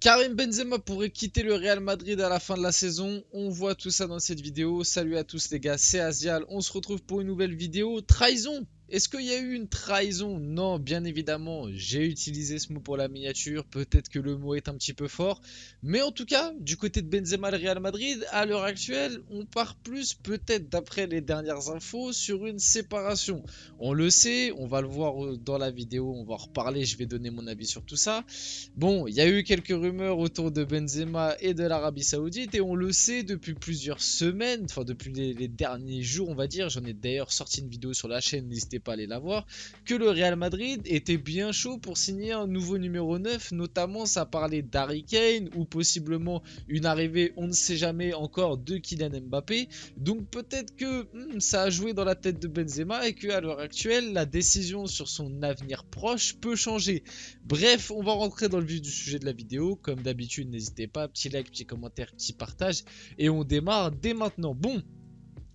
Karim Benzema pourrait quitter le Real Madrid à la fin de la saison. On voit tout ça dans cette vidéo. Salut à tous les gars, c'est Asial. On se retrouve pour une nouvelle vidéo. Trahison. Est-ce qu'il y a eu une trahison? Non, bien évidemment, j'ai utilisé ce mot pour la miniature. Peut-être que le mot est un petit peu fort. Mais en tout cas, du côté de Benzema, le Real Madrid, à l'heure actuelle, on part plus, peut-être d'après les dernières infos, sur une séparation. On le sait, on va le voir dans la vidéo, on va en reparler, je vais donner mon avis sur tout ça. Bon, il y a eu quelques rumeurs autour de Benzema et de l'Arabie Saoudite et on le sait depuis plusieurs semaines, enfin depuis les derniers jours on va dire, j'en ai d'ailleurs sorti une vidéo sur la chaîne, n'hésitez pas à aller la voir, que le Real Madrid était bien chaud pour signer un nouveau numéro 9, notamment ça parlait d'Harry Kane ou possiblement une arrivée, on ne sait jamais encore, de Kylian Mbappé, donc peut-être que ça a joué dans la tête de Benzema et qu'à l'heure actuelle, la décision sur son avenir proche peut changer. Bref, on va rentrer dans le vif du sujet de la vidéo. Comme d'habitude, n'hésitez pas, petit like, petit commentaire, petit partage. Et on démarre dès maintenant. Bon,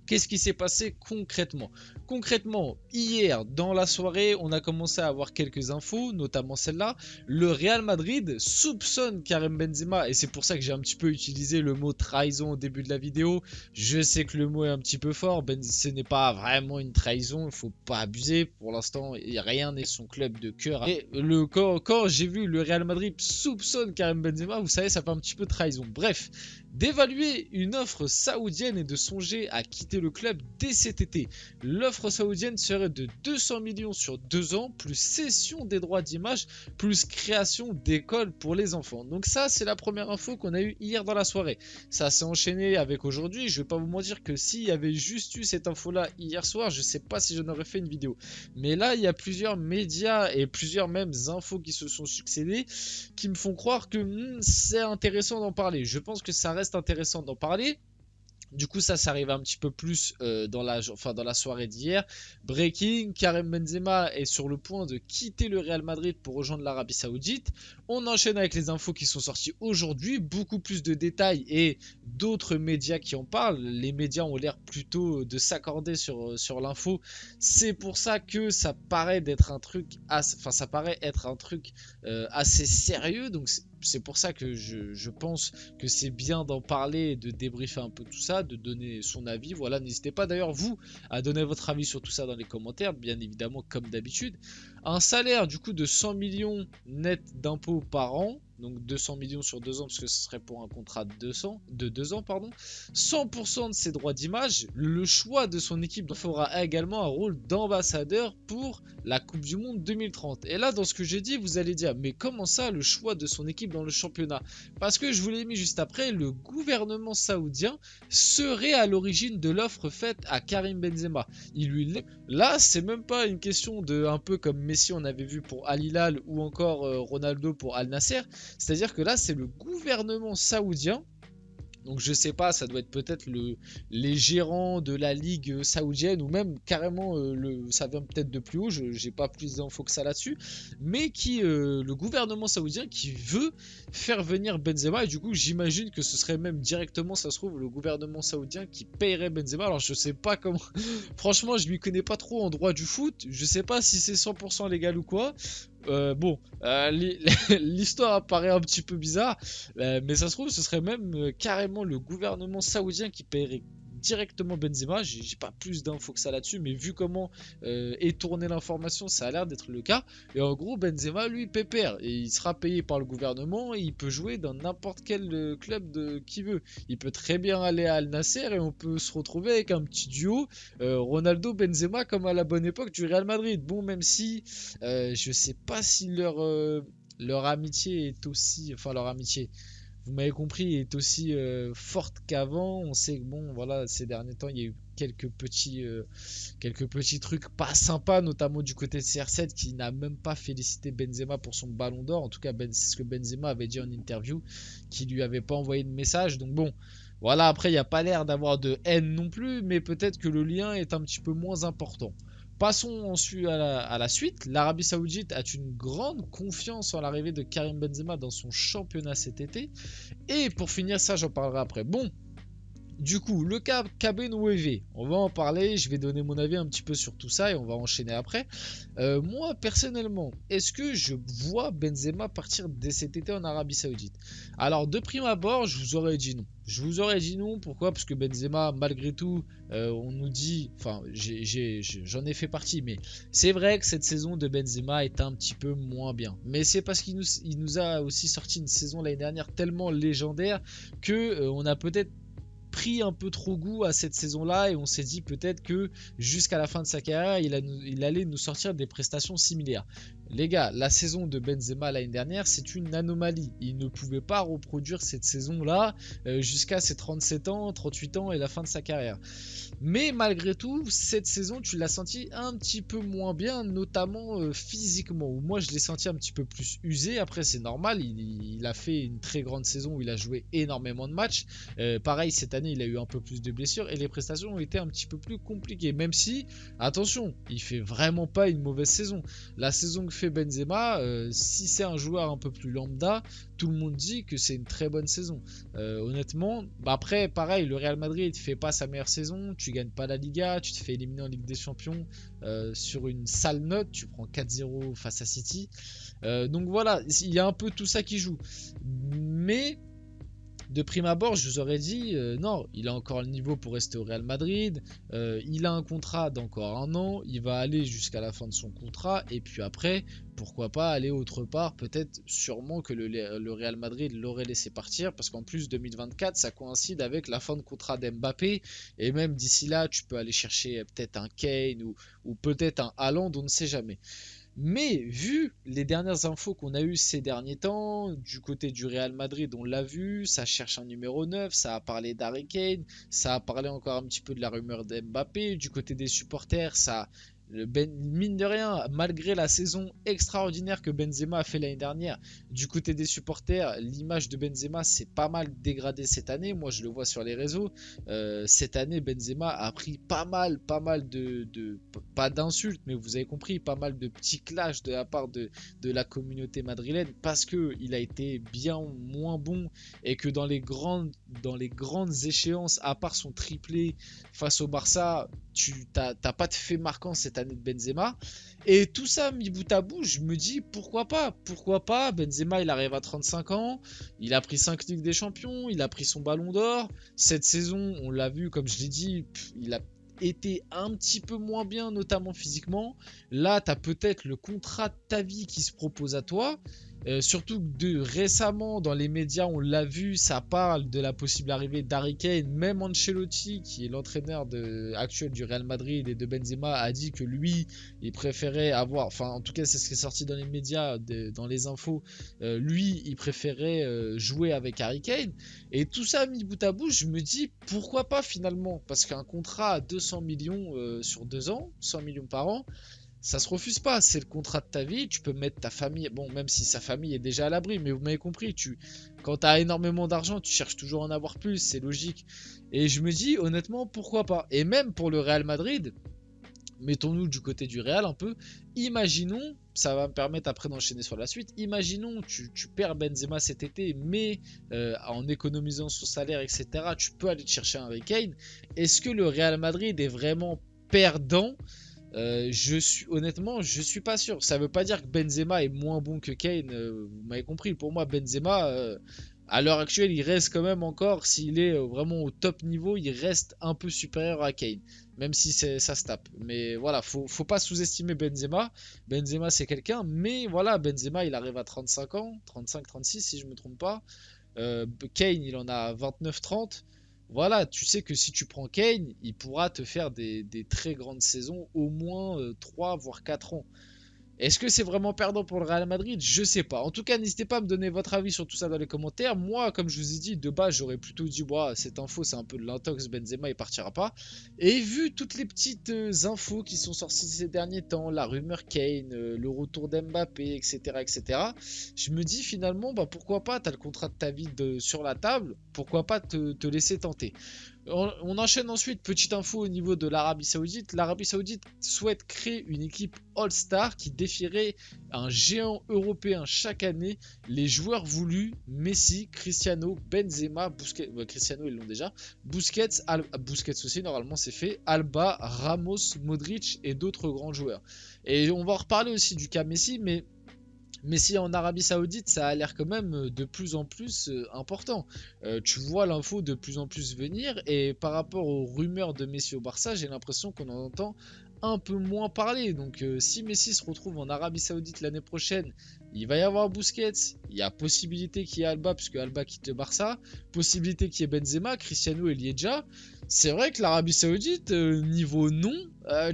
qu'est-ce qui s'est passé concrètement? Concrètement, hier, dans la soirée, on a commencé à avoir quelques infos, notamment celle-là. Le Real Madrid soupçonne Karim Benzema, et c'est pour ça que j'ai un petit peu utilisé le mot trahison au début de la vidéo. Je sais que le mot est un petit peu fort, ce n'est pas vraiment une trahison, il ne faut pas abuser. Pour l'instant, rien n'est son club de cœur. Et quand j'ai vu le Real Madrid soupçonne Karim Benzema, vous savez, ça fait un petit peu trahison. Bref, d'évaluer une offre saoudienne et de songer à quitter le club dès cet été. L'offre saoudienne serait de 200 millions sur 2 ans, plus cession des droits d'image, plus création d'écoles pour les enfants. Donc ça, c'est la première info qu'on a eue hier dans la soirée. Ça s'est enchaîné avec aujourd'hui. Je vais pas vous mentir que s'il y avait juste eu cette info-là hier soir, je sais pas si j'en aurais fait une vidéo. Mais là, il y a plusieurs médias et plusieurs mêmes infos qui se sont succédés qui me font croire que c'est intéressant d'en parler. Je pense que ça reste intéressant d'en parler. Du coup, ça arrive un petit peu plus dans la soirée d'hier. Breaking, Karim Benzema est sur le point de quitter le Real Madrid pour rejoindre l'Arabie Saoudite. On enchaîne avec les infos qui sont sorties aujourd'hui. Beaucoup plus de détails et d'autres médias qui en parlent. Les médias ont l'air plutôt de s'accorder sur l'info. C'est pour ça que ça paraît être un truc assez sérieux. Donc c'est pour ça que je pense que c'est bien d'en parler et de débriefer un peu tout ça, de donner son avis. Voilà, n'hésitez pas d'ailleurs vous à donner votre avis sur tout ça dans les commentaires, bien évidemment comme d'habitude. Un salaire du coup de 100 millions net d'impôts par an, donc 200 millions sur 2 ans parce que ce serait pour un contrat de 2 ans, pardon. 100% de ses droits d'image, le choix de son équipe fera également un rôle d'ambassadeur pour la Coupe du Monde 2030. Et là, dans ce que j'ai dit, vous allez dire, mais comment ça, le choix de son équipe dans le championnat? Parce que je vous l'ai mis juste après, le gouvernement saoudien serait à l'origine de l'offre faite à Karim Benzema. Là, c'est même pas une question de un peu comme Messi on avait vu pour Al Hilal ou encore Ronaldo pour Al Nasser. C'est-à-dire que là, c'est le gouvernement saoudien. Donc je sais pas, ça doit être peut-être les gérants de la ligue saoudienne ou même carrément ça vient peut-être de plus haut, j'ai pas plus d'infos que ça là-dessus, mais le gouvernement saoudien qui veut faire venir Benzema et du coup j'imagine que ce serait même directement, ça se trouve, le gouvernement saoudien qui payerait Benzema. Alors je sais pas comment, franchement je m'y connais pas trop en droit du foot, je sais pas si c'est 100% légal ou quoi. L'histoire apparaît un petit peu bizarre, mais ça se trouve ce serait même carrément le gouvernement saoudien qui paierait directement Benzema. J'ai pas plus d'infos que ça là-dessus, mais vu comment est tournée l'information, ça a l'air d'être le cas. Et en gros, Benzema, lui, pépère, et il sera payé par le gouvernement et il peut jouer dans n'importe quel club qu'il veut. Il peut très bien aller à Al Nasser et on peut se retrouver avec un petit duo Ronaldo-Benzema comme à la bonne époque du Real Madrid. Bon, même si je sais pas si leur amitié est aussi, enfin leur amitié, vous m'avez compris, est aussi forte qu'avant. On sait que bon, voilà, ces derniers temps, il y a eu quelques petits trucs pas sympas, notamment du côté de CR7 qui n'a même pas félicité Benzema pour son ballon d'or. En tout cas, c'est ce que Benzema avait dit en interview, qui lui avait pas envoyé de message. Donc bon, voilà, après, il n'y a pas l'air d'avoir de haine non plus, mais peut-être que le lien est un petit peu moins important. Passons ensuite à la suite. L'Arabie Saoudite a une grande confiance en l'arrivée de Karim Benzema dans son championnat cet été. Et pour finir, ça j'en parlerai après. Bon, Du coup, le cas KB Nueve, on va en parler, je vais donner mon avis un petit peu sur tout ça et on va enchaîner après. Moi, personnellement, est-ce que je vois Benzema partir dès cet été en Arabie Saoudite? Alors, de prime abord, je vous aurais dit non. Je vous aurais dit non, pourquoi? Parce que Benzema, malgré tout, on nous dit, enfin, j'en ai fait partie, mais c'est vrai que cette saison de Benzema est un petit peu moins bien. Mais c'est parce il nous a aussi sorti une saison l'année dernière tellement légendaire que on a peut-être pris un peu trop goût à cette saison-là et on s'est dit peut-être que jusqu'à la fin de sa carrière, il allait nous sortir des prestations similaires. Les gars, la saison de Benzema l'année dernière, c'est une anomalie. Il ne pouvait pas reproduire cette saison-là jusqu'à ses 37 ans, 38 ans et la fin de sa carrière. Mais malgré tout, cette saison, tu l'as senti un petit peu moins bien, notamment physiquement. Où moi, je l'ai senti un petit peu plus usé. Après, c'est normal, il a fait une très grande saison où il a joué énormément de matchs. Pareil, cette année, il a eu un peu plus de blessures et les prestations ont été un petit peu plus compliquées. Même si, attention, il fait vraiment pas une mauvaise saison. La saison que fait Benzema, si c'est un joueur un peu plus lambda, tout le monde dit que c'est une très bonne saison. Honnêtement, après, pareil, le Real Madrid fait pas sa meilleure saison, tu gagnes pas la Liga, tu te fais éliminer en Ligue des Champions sur une sale note, tu prends 4-0 face à City. Donc voilà, il y a un peu tout ça qui joue. Mais de prime abord, je vous aurais dit non, il a encore le niveau pour rester au Real Madrid. Il a un contrat d'encore un an. Il va aller jusqu'à la fin de son contrat. Et puis après, pourquoi pas aller autre part. Peut-être, sûrement que le Real Madrid l'aurait laissé partir. Parce qu'en plus, 2024, ça coïncide avec la fin de contrat d'Mbappé. Et même d'ici là, tu peux aller chercher peut-être un Kane ou peut-être un Haaland, on ne sait jamais. Mais vu les dernières infos qu'on a eues ces derniers temps, du côté du Real Madrid, on l'a vu, ça cherche un numéro 9, ça a parlé d'Harry Kane, ça a parlé encore un petit peu de la rumeur d'Mbappé, du côté des supporters, mine de rien, malgré la saison extraordinaire que Benzema a fait l'année dernière, du côté des supporters, l'image de Benzema s'est pas mal dégradée cette année. Moi, je le vois sur les réseaux. Cette année, Benzema a pris pas mal pas d'insultes, mais vous avez compris, pas mal de petits clashs de la part de la communauté madrilène parce que il a été bien moins bon et que dans les grandes échéances, à part son triplé face au Barça, tu t'as pas de fait marquant cette année de Benzema. Et tout ça mis bout à bout, je me dis pourquoi pas. Benzema, il arrive à 35 ans, il a pris 5 Ligues des Champions, il a pris son ballon d'or. Cette saison, on l'a vu, comme je l'ai dit, il a été un petit peu moins bien, notamment physiquement. Là, tu as peut-être le contrat de ta vie qui se propose à toi. Surtout que récemment dans les médias on l'a vu, ça parle de la possible arrivée d'Harry Kane. Même Ancelotti, qui est l'entraîneur actuel du Real Madrid et de Benzema, a dit que lui il préférait avoir, enfin en tout cas c'est ce qui est sorti dans les médias, dans les infos, lui il préférait jouer avec Harry Kane. Et tout ça mis bout à bout, je me dis pourquoi pas finalement, parce qu'un contrat à 200 millions sur 2 ans, 100 millions par an, ça se refuse pas, c'est le contrat de ta vie, tu peux mettre ta famille, bon même si sa famille est déjà à l'abri, mais vous m'avez compris, quand tu as énormément d'argent, tu cherches toujours à en avoir plus, c'est logique. Et je me dis honnêtement pourquoi pas. Et même pour le Real Madrid, mettons-nous du côté du Real un peu, imaginons, ça va me permettre après d'enchaîner sur la suite, imaginons tu perds Benzema cet été, mais en économisant son salaire, etc., tu peux aller te chercher un Harry Kane. Est-ce que le Real Madrid est vraiment perdant? Honnêtement, je suis pas sûr. Ça veut pas dire que Benzema est moins bon que Kane. Vous m'avez compris. Pour moi, Benzema, à l'heure actuelle, il reste quand même encore, s'il est vraiment au top niveau, il reste un peu supérieur à Kane. Même si ça se tape. Mais voilà, faut pas sous-estimer Benzema. Benzema, c'est quelqu'un. Mais voilà, Benzema, il arrive à 35 ans, 35-36 si je me trompe pas. Kane, il en a 29-30. Voilà, tu sais que si tu prends Kane, il pourra te faire des très grandes saisons, au moins 3 voire 4 ans. Est-ce que c'est vraiment perdant pour le Real Madrid? Je sais pas. En tout cas, n'hésitez pas à me donner votre avis sur tout ça dans les commentaires. Moi, comme je vous ai dit, de base, j'aurais plutôt dit, cette info, c'est un peu de l'intox, Benzema, il partira pas. Et vu toutes les petites infos qui sont sorties ces derniers temps, la rumeur Kane, le retour d'Mbappé, etc., etc., je me dis finalement, pourquoi pas, t'as le contrat de ta vie sur la table, pourquoi pas te laisser tenter. On enchaîne ensuite, petite info au niveau de l'Arabie Saoudite. L'Arabie Saoudite souhaite créer une équipe All-Star qui défierait un géant européen chaque année. Les joueurs voulus, Messi, Cristiano, Benzema, Busquets, Cristiano ils l'ont déjà, Busquets aussi normalement c'est fait, Alba, Ramos, Modric et d'autres grands joueurs. Et on va en reparler aussi du cas Messi, mais Messi en Arabie Saoudite, ça a l'air quand même de plus en plus important. Tu vois l'info de plus en plus venir et par rapport aux rumeurs de Messi au Barça, j'ai l'impression qu'on en entend un peu moins parler. Donc si Messi se retrouve en Arabie Saoudite l'année prochaine, il va y avoir Busquets, il y a possibilité qu'il y ait Alba puisque Alba quitte le Barça, possibilité qu'il y ait Benzema, Cristiano il y est déjà. C'est vrai que l'Arabie Saoudite, niveau nom,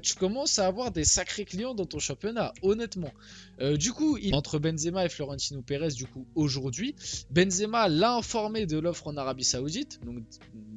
tu commences à avoir des sacrés clients dans ton championnat, honnêtement. Du coup, entre Benzema et Florentino Pérez, du coup, aujourd'hui, Benzema l'a informé de l'offre en Arabie Saoudite,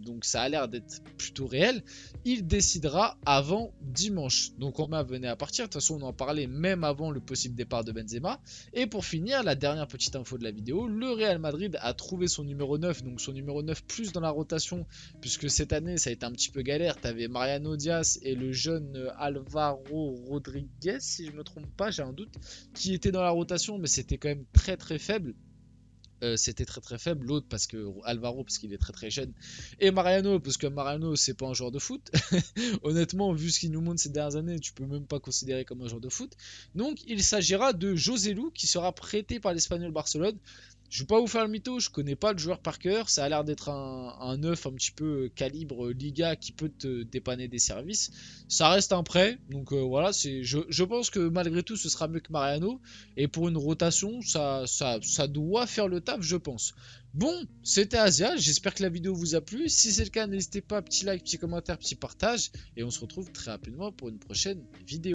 donc ça a l'air d'être plutôt réel. Il décidera avant dimanche. Donc, on venait à partir. De toute façon, on en parlait même avant le possible départ de Benzema. Et pour finir, la dernière petite info de la vidéo, le Real Madrid a trouvé son numéro 9, donc son numéro 9 plus dans la rotation, puisque cette année, ça a été un petit peu galère. Tu avais Mariano Diaz et le jeune Alvaro Rodriguez, si je me trompe pas, j'ai un doute, qui était dans la rotation, mais c'était quand même très très faible. C'était très très faible. L'autre parce que Alvaro parce qu'il est très très jeune, et Mariano parce que Mariano c'est pas un joueur de foot. Honnêtement, vu ce qu'il nous montre ces dernières années, tu peux même pas considérer comme un joueur de foot. Donc il s'agira de Joselu qui sera prêté par l'Espagnol Barcelone. Je vais pas vous faire le mytho, je connais pas le joueur par cœur. Ça a l'air d'être un neuf un petit peu calibre Liga qui peut te dépanner des services. Ça reste un prêt, donc voilà. Je pense que malgré tout, ce sera mieux que Mariano. Et pour une rotation, ça doit faire le taf, je pense. Bon, c'était Asia. J'espère que la vidéo vous a plu. Si c'est le cas, n'hésitez pas, petit like, petit commentaire, petit partage. Et on se retrouve très rapidement pour une prochaine vidéo.